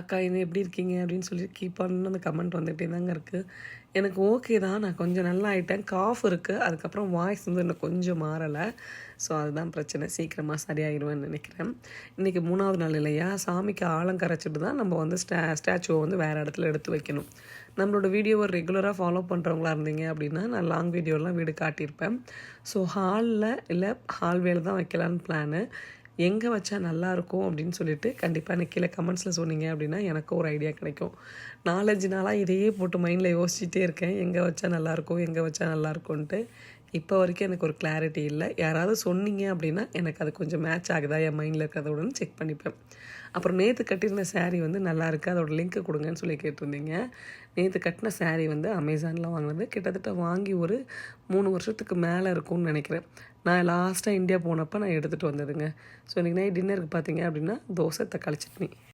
அக்கா இது எப்படி இருக்கீங்க அப்படின்னு சொல்லி கீப் ஆன் அந்த கமெண்ட் வந்துகிட்டே தாங்க இருக்குது. எனக்கு ஓகே தான், நான் கொஞ்சம் நல்லா ஆகிட்டேன். காஃப் இருக்குது, அதுக்கப்புறம் வாய்ஸ் வந்து இன்னும் கொஞ்சம் மாறலை. ஸோ அதுதான் பிரச்சனை. சீக்கிரமாக சரியாயிடுவேன்னு நினைக்கிறேன். இன்றைக்கி 3வது நாள் இல்லையா, சாமிக்கு ஆழம் கரைச்சிட்டு தான் நம்ம வந்து ஸ்டாச்சுவை வந்து வேறு இடத்துல எடுத்து வைக்கணும். நம்மளோட வீடியோவை ரெகுலராக ஃபாலோ பண்ணுறவங்களா இருந்தீங்க அப்படின்னா நான் லாங் வீடியோலாம் வீடு காட்டியிருப்பேன். ஸோ ஹாலில் இல்லை ஹால்வேல தான் வைக்கலான்னு பிளானு. எங்கே வச்சா நல்லாயிருக்கும் அப்படின்னு சொல்லிட்டு கண்டிப்பாக எனக்கு கீழே கமெண்ட்ஸில் சொன்னீங்க அப்படின்னா எனக்கும் ஒரு ஐடியா கிடைக்கும். 4-5 நாளாக இதையே போட்டு மைண்டில் யோசிச்சுட்டே இருக்கேன், எங்கே வச்சா நல்லாயிருக்கும் எங்கே வச்சா நல்லாயிருக்கும்ன்ட்டு. இப்போ வரைக்கும் எனக்கு ஒரு கிளாரிட்டி இல்லை. யாராவது சொன்னீங்க அப்படின்னா எனக்கு அது கொஞ்சம் மேட்ச் ஆகுதா என் மைண்டில் இருக்கிறதோடன்னு செக் பண்ணிப்பேன். அப்புறம் நேற்று கட்டியிருந்த சாரீ வந்து நல்லா இருக்குது, அதோட லிங்க்கு கொடுங்கன்னு சொல்லி கேட்டிருந்தீங்க. நேற்று கட்டின சாரீ வந்து அமேசானில் வாங்கினது. கிட்டத்தட்ட வாங்கி ஒரு 3 வருஷத்துக்கு மேலே இருக்கும்னு நினைக்கிறேன். நான் லாஸ்ட்டாக இந்தியா போனப்போ நான் எடுத்துகிட்டு வந்ததுங்க. ஸோ இன்றைக்கி நைட் டின்னருக்கு பார்த்தீங்க அப்படின்னா தோசை, தக்காளி சட்னி.